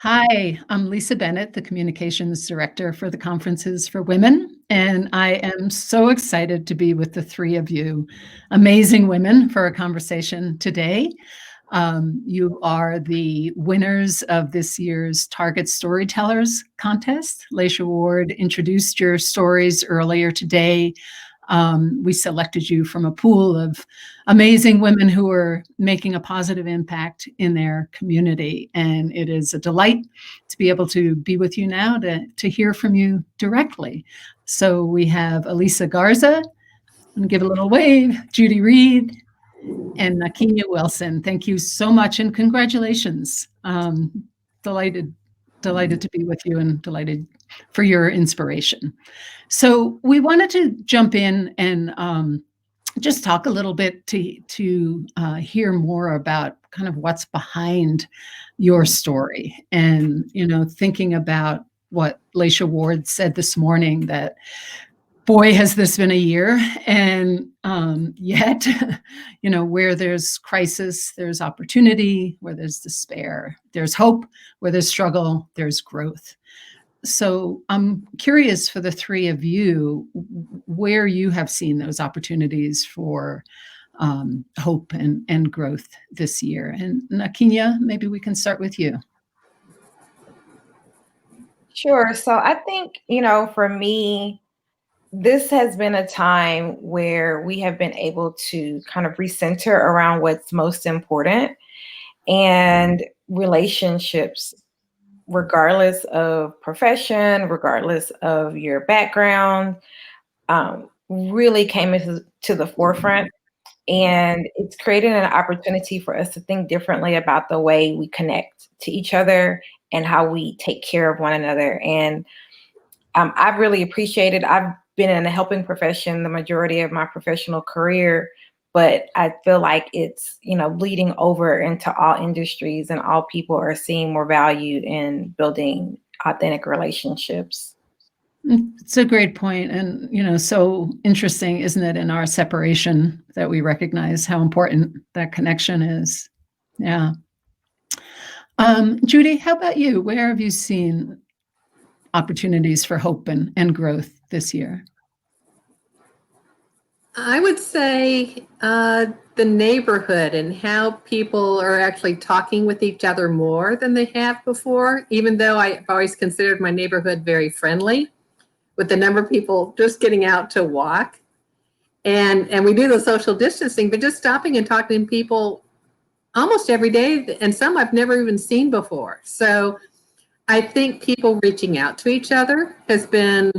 Hi, I'm Lisa Bennett, the Communications Director for the Conferences for Women, and I am so excited to be with the three of you, amazing women, for a conversation today. You are the winners of this year's Target Storytellers Contest. Laisha Ward introduced your stories earlier today. We selected you from a pool of amazing women who are making a positive impact in their community. And it is a delight to be able to be with you now to hear from you directly. So we have Elisa Garza, and give a little wave, Judy Reed, and Nakenya Wilson. Thank you so much and congratulations. Delighted to be with you and delighted for your inspiration. So we wanted to jump in and just talk a little bit to hear more about kind of what's behind your story. And, thinking about what Laisha Ward said this morning, that boy, has this been a year. And yet, where there's crisis, there's opportunity. Where there's despair, there's hope. Where there's struggle, there's growth. So I'm curious for the three of you, where you have seen those opportunities for hope and growth this year. And Nakenya, maybe we can start with you. Sure. So I think, for me, this has been a time where we have been able to kind of recenter around what's most important, and relationships, regardless of profession, regardless of your background, really came to the forefront. And it's created an opportunity for us to think differently about the way we connect to each other and how we take care of one another. And I've really appreciated, I've been in a helping profession the majority of my professional career, but I feel like it's, bleeding over into all industries, and all people are seeing more value in building authentic relationships. It's a great point. And, so interesting, isn't it, in our separation that we recognize how important that connection is. Yeah. Judy, how about you? Where have you seen opportunities for hope and growth this year? I would say the neighborhood and how people are actually talking with each other more than they have before, even though I've always considered my neighborhood very friendly, with the number of people just getting out to walk. And we do the social distancing, but just stopping and talking to people almost every day, and some I've never even seen before. So I think people reaching out to each other has been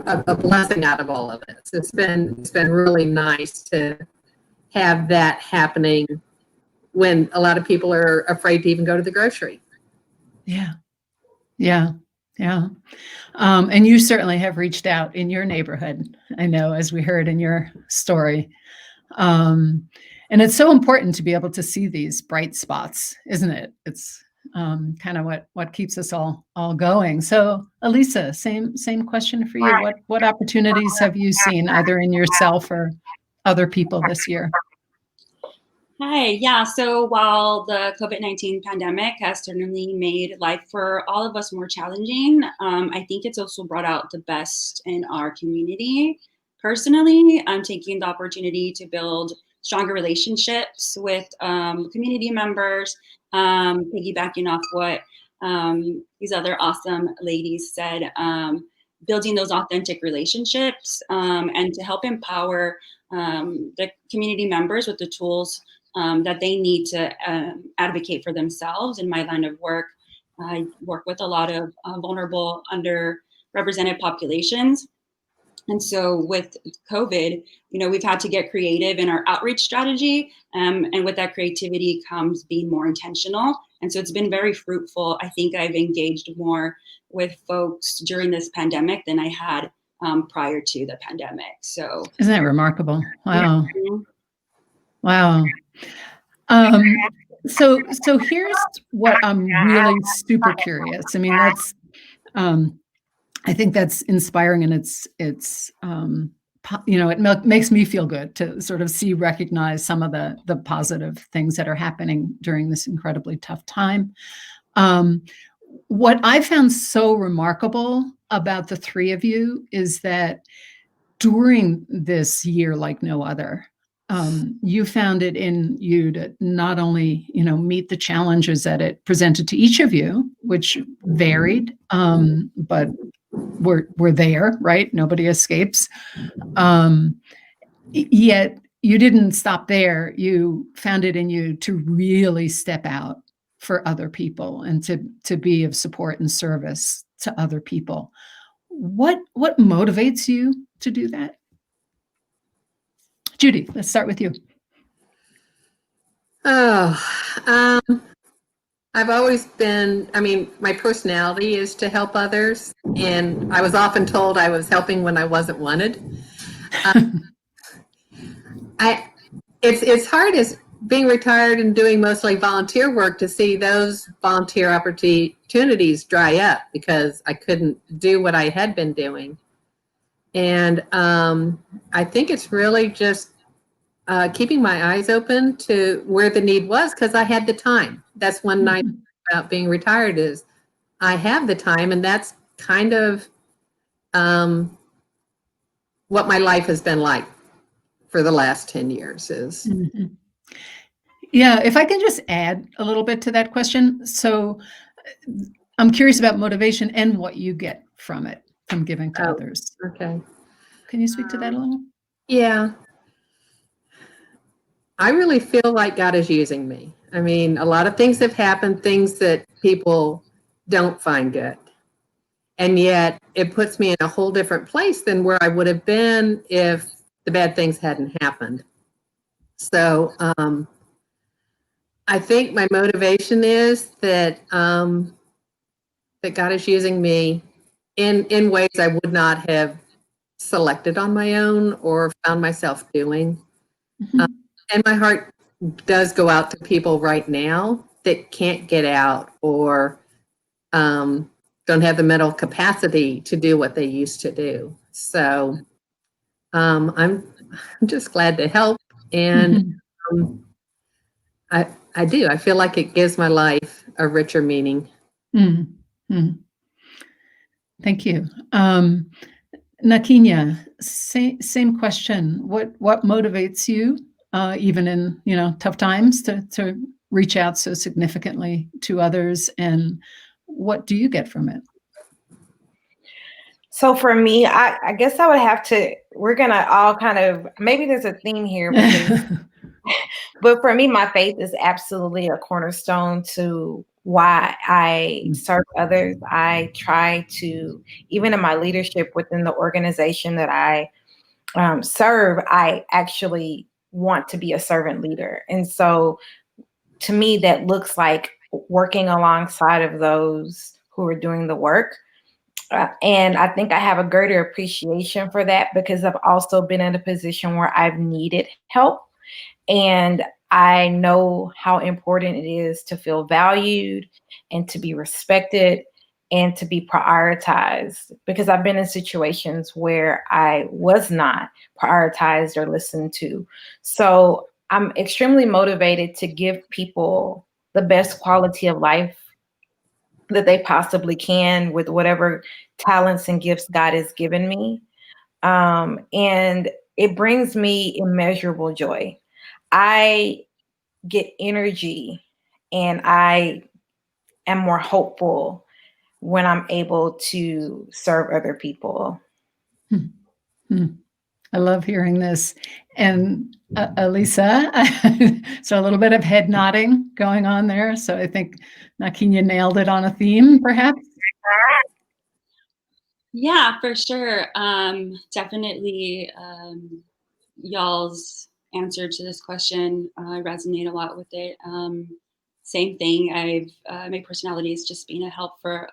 a blessing out of all of this. It's been really nice to have that happening when a lot of people are afraid to even go to the grocery. Yeah. And you certainly have reached out in your neighborhood, I know, as we heard in your story. And it's so important to be able to see these bright spots, isn't it? It's kind of what keeps us all going. So, Elisa, same question for you. What opportunities have you seen, either in yourself or other people, this year? Hi, yeah. So while the COVID-19 pandemic has certainly made life for all of us more challenging, I think it's also brought out the best in our community. Personally, I'm taking the opportunity to build stronger relationships with community members, piggybacking off what these other awesome ladies said, building those authentic relationships and to help empower the community members with the tools that they need to advocate for themselves. In my line of work, I work with a lot of vulnerable, underrepresented populations. And so with COVID, we've had to get creative in our outreach strategy. And with that creativity comes being more intentional. And so it's been very fruitful. I think I've engaged more with folks during this pandemic than I had prior to the pandemic. So isn't that remarkable? Wow. Yeah. Wow. So here's what I'm really super curious. I mean, that's I think that's inspiring, and it's it makes me feel good to sort of recognize some of the positive things that are happening during this incredibly tough time. What I found so remarkable about the three of you is that during this year like no other, you found it in you to not only, meet the challenges that it presented to each of you, which varied, but were there, right? Nobody escapes. Yet you didn't stop there. You found it in you to really step out for other people and to be of support and service to other people. What motivates you to do that? Judy, let's start with you. I've always been, my personality is to help others, and I was often told I was helping when I wasn't wanted. It's hard as being retired and doing mostly volunteer work to see those volunteer opportunities dry up because I couldn't do what I had been doing. And I think it's really just keeping my eyes open to where the need was because I had the time. That's one nice thing about being retired is I have the time, and that's kind of what my life has been like for the last 10 years is. Mm-hmm. Yeah, if I can just add a little bit to that question. So I'm curious about motivation and what you get from it, from giving to others. Okay. Can you speak to that a little? Yeah. I really feel like God is using me. A lot of things have happened, things that people don't find good. And yet it puts me in a whole different place than where I would have been if the bad things hadn't happened. So I think my motivation is that that God is using me in ways I would not have selected on my own or found myself doing. Mm-hmm. And my heart does go out to people right now that can't get out or don't have the mental capacity to do what they used to do. So I'm just glad to help. And I do. I feel like it gives my life a richer meaning. Mm-hmm. Thank you. Nakinya, same question. What motivates you, even in tough times, to reach out so significantly to others, and what do you get from it? So for me, I guess I would have to. We're gonna all kind of maybe there's a theme here, because, but for me, my faith is absolutely a cornerstone to why I serve others. I try to, even in my leadership within the organization that I serve, I actually want to be a servant leader. And so to me, that looks like working alongside of those who are doing the work. And I think I have a greater appreciation for that because I've also been in a position where I've needed help. And I know how important it is to feel valued and to be respected and to be prioritized, because I've been in situations where I was not prioritized or listened to. So I'm extremely motivated to give people the best quality of life that they possibly can with whatever talents and gifts God has given me. And it brings me immeasurable joy. I get energy and I am more hopeful when I'm able to serve other people. I love hearing this. And Elisa, so a little bit of head nodding going on there. So I think Nakinya nailed it on a theme, perhaps. Yeah, for sure. Definitely y'all's answer to this question, I resonate a lot with it. Same thing. My personality is just being a helper.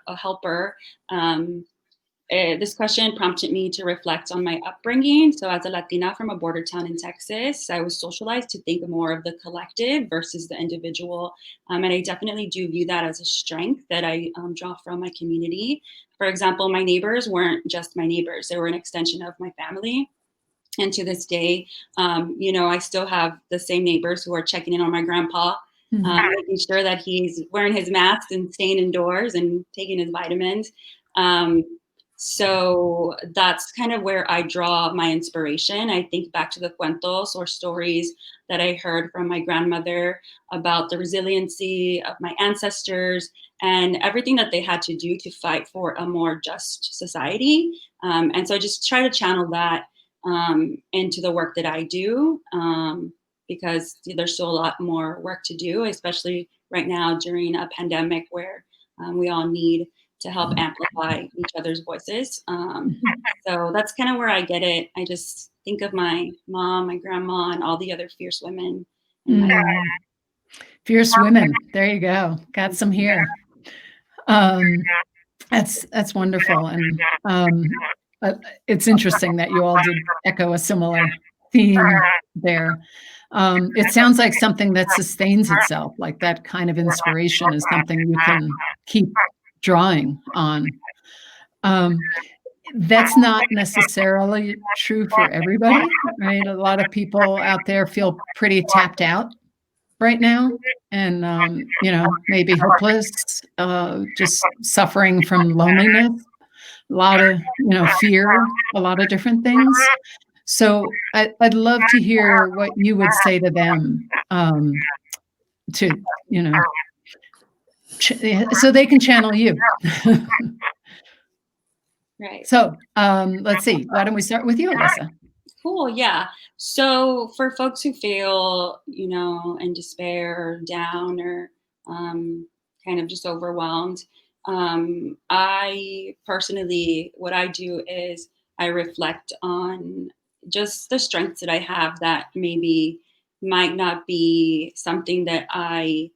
This question prompted me to reflect on my upbringing. So as a Latina from a border town in Texas, I was socialized to think more of the collective versus the individual. And I definitely do view that as a strength that I draw from my community. For example, my neighbors weren't just my neighbors. They were an extension of my family. And to this day, I still have the same neighbors who are checking in on my grandpa, making sure that he's wearing his mask and staying indoors and taking his vitamins. So that's kind of where I draw my inspiration. I think back to the cuentos or stories that I heard from my grandmother about the resiliency of my ancestors and everything that they had to do to fight for a more just society. And so I just try to channel that into the work that I do, because there's still a lot more work to do, especially right now during a pandemic where we all need to help amplify each other's voices. So that's kind of where I get it. I just think of my mom, my grandma, and all the other fierce women in my life. Fierce women. There you go. Got some here. That's wonderful. And it's interesting that you all did echo a similar theme there. It sounds like something that sustains itself, like that kind of inspiration is something you can keep drawing on. That's not necessarily true for everybody, right? A lot of people out there feel pretty tapped out right now and, maybe hopeless, just suffering from loneliness, a lot of, fear, a lot of different things. So I'd love to hear what you would say to them, to, so they can channel you. Right. So let's see. Why don't we start with you, Alyssa? Cool. Yeah. So for folks who feel, in despair or down or kind of just overwhelmed, I personally, what I do is I reflect on just the strengths that I have that maybe might not be something that I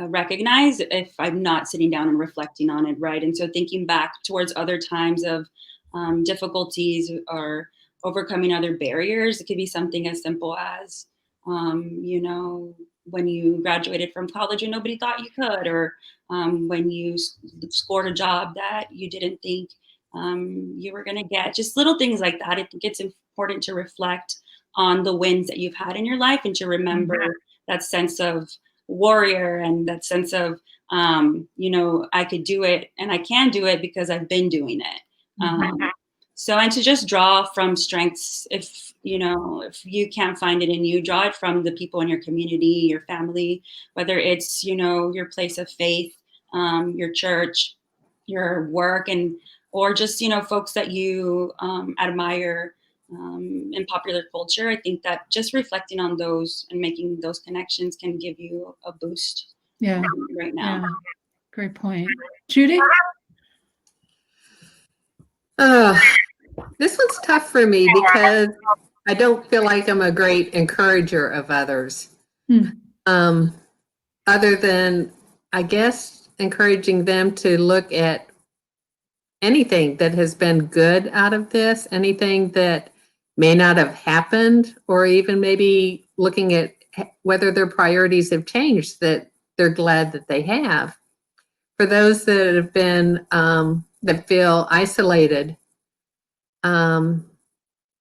recognize if I'm not sitting down and reflecting on it, right? And so thinking back towards other times of difficulties or overcoming other barriers. It could be something as simple as, when you graduated from college and nobody thought you could, or when you scored a job that you didn't think you were going to get. Just little things like that. I think it's important to reflect on the wins that you've had in your life and to remember that sense of warrior and that sense of, I could do it and I can do it because I've been doing it. So, and to just draw from strengths, if you can't find it in you, draw it from the people in your community, your family, whether it's, your place of faith, your church, your work, or just, folks that you admire in popular culture. I think that just reflecting on those and making those connections can give you a boost right now. Yeah. Great point. Judy? This one's tough for me because I don't feel like I'm a great encourager of others. Other than, I guess, encouraging them to look at anything that has been good out of this, anything that may not have happened, or even maybe looking at whether their priorities have changed, that they're glad that they have. For those that have been, that feel isolated,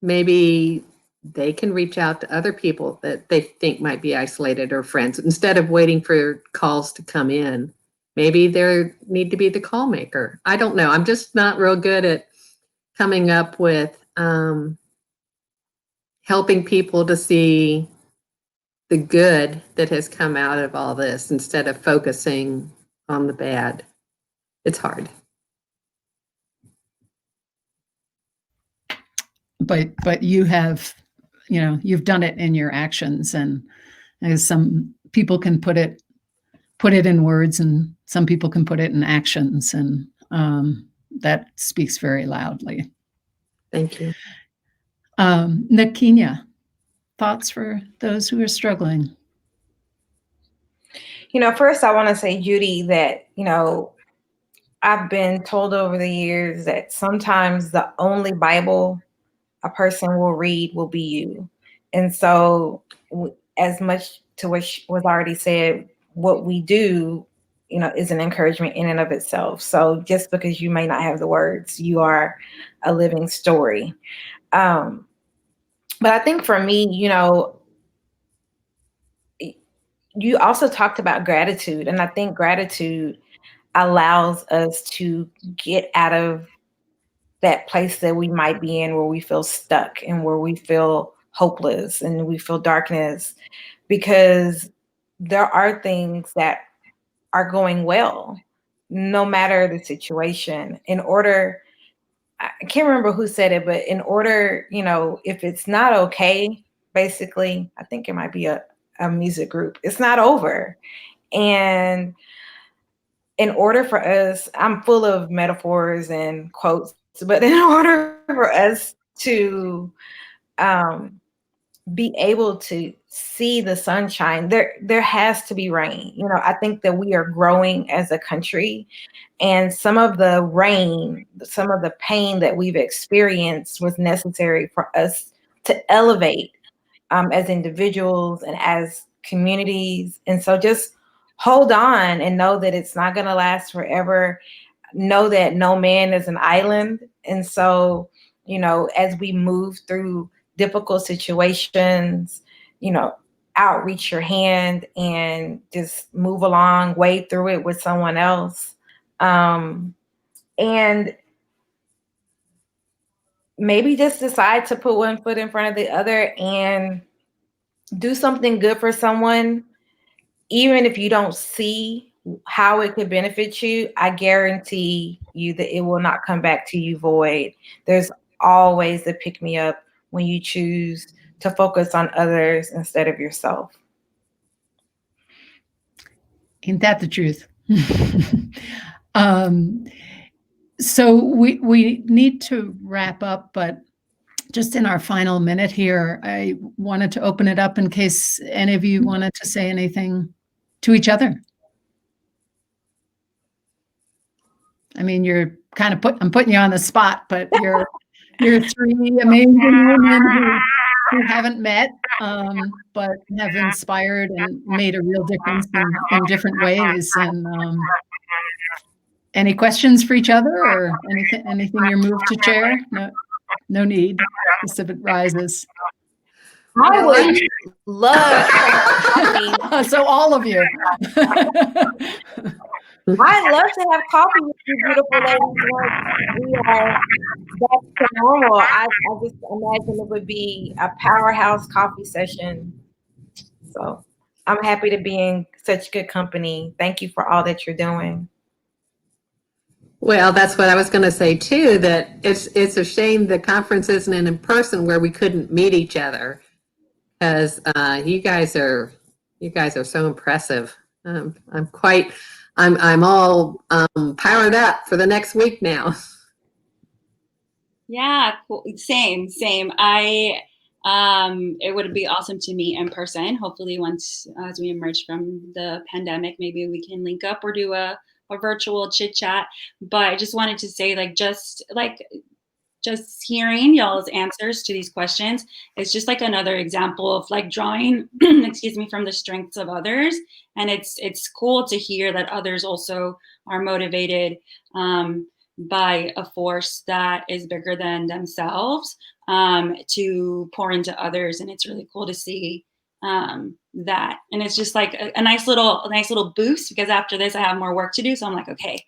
maybe they can reach out to other people that they think might be isolated or friends instead of waiting for calls to come in. Maybe there need to be the call maker. I don't know. I'm just not real good at coming up with helping people to see the good that has come out of all this instead of focusing on the bad. It's hard. But you have, you've done it in your actions, and as some people can put it in words, and some people can put it in actions, and that speaks very loudly. Thank you. Nakinia, thoughts for those who are struggling? First I want to say, Judy, that, I've been told over the years that sometimes the only Bible a person will read will be you. And so as much to what was already said, what we do, is an encouragement in and of itself. So just because you may not have the words, you are a living story. But I think for me, you also talked about gratitude, and I think gratitude allows us to get out of that place that we might be in where we feel stuck and where we feel hopeless and we feel darkness, because there are things that are going well, no matter the situation. I can't remember who said it, but in order, if it's not okay, basically, I think it might be a music group, it's not over. And in order for us, I'm full of metaphors and quotes, but in order for us to be able to see the sunshine, there has to be rain. I think that we are growing as a country, and some of the rain, some of the pain that we've experienced was necessary for us to elevate as individuals and as communities. And so just hold on and know that it's not going to last forever. Know that no man is an island. And so, as we move through difficult situations, outreach your hand and just move along, wade through it with someone else. And maybe just decide to put one foot in front of the other and do something good for someone, even if you don't see how it could benefit you. I guarantee you that it will not come back to you void. There's always a pick me up when you choose to focus on others instead of yourself. Ain't that the truth? So we need to wrap up, but just in our final minute here, I wanted to open it up in case any of you wanted to say anything to each other. I mean, you're kind of I'm putting you on the spot, but you're three amazing women who haven't met, but have inspired and made a real difference in different ways. And any questions for each other, or anything you're moved to share? No need. Just if it rises. I would love coffee. So all of you. I'd love to have coffee with you beautiful ladies once we are back to normal. I just imagine it would be a powerhouse coffee session. So I'm happy to be in such good company. Thank you for all that you're doing. Well, that's what I was going to say too, that it's a shame the conference isn't in person where we couldn't meet each other, because you guys are so impressive. I'm all powered up for the next week now. Yeah, cool. Same. It would be awesome to meet in person. Hopefully once as we emerge from the pandemic, maybe we can link up or do a virtual chit chat. But I just wanted to say, just hearing y'all's answers to these questions is just like another example of like drawing, excuse me, from the strengths of others. And it's cool to hear that others also are motivated by a force that is bigger than themselves to pour into others. And it's really cool to see that. And it's just like a nice little boost, because after this I have more work to do. So I'm like, okay,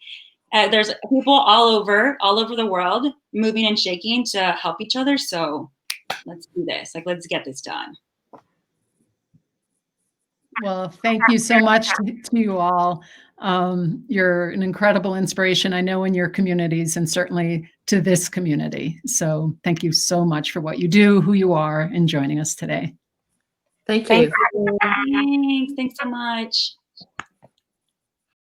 there's people all over the world moving and shaking to help each other. So let's do this. Like, let's get this done. Well, thank you so much to you all. You're an incredible inspiration, I know, in your communities and certainly to this community. So thank you so much for what you do, who you are, and joining us today. Thank you. Thanks so much.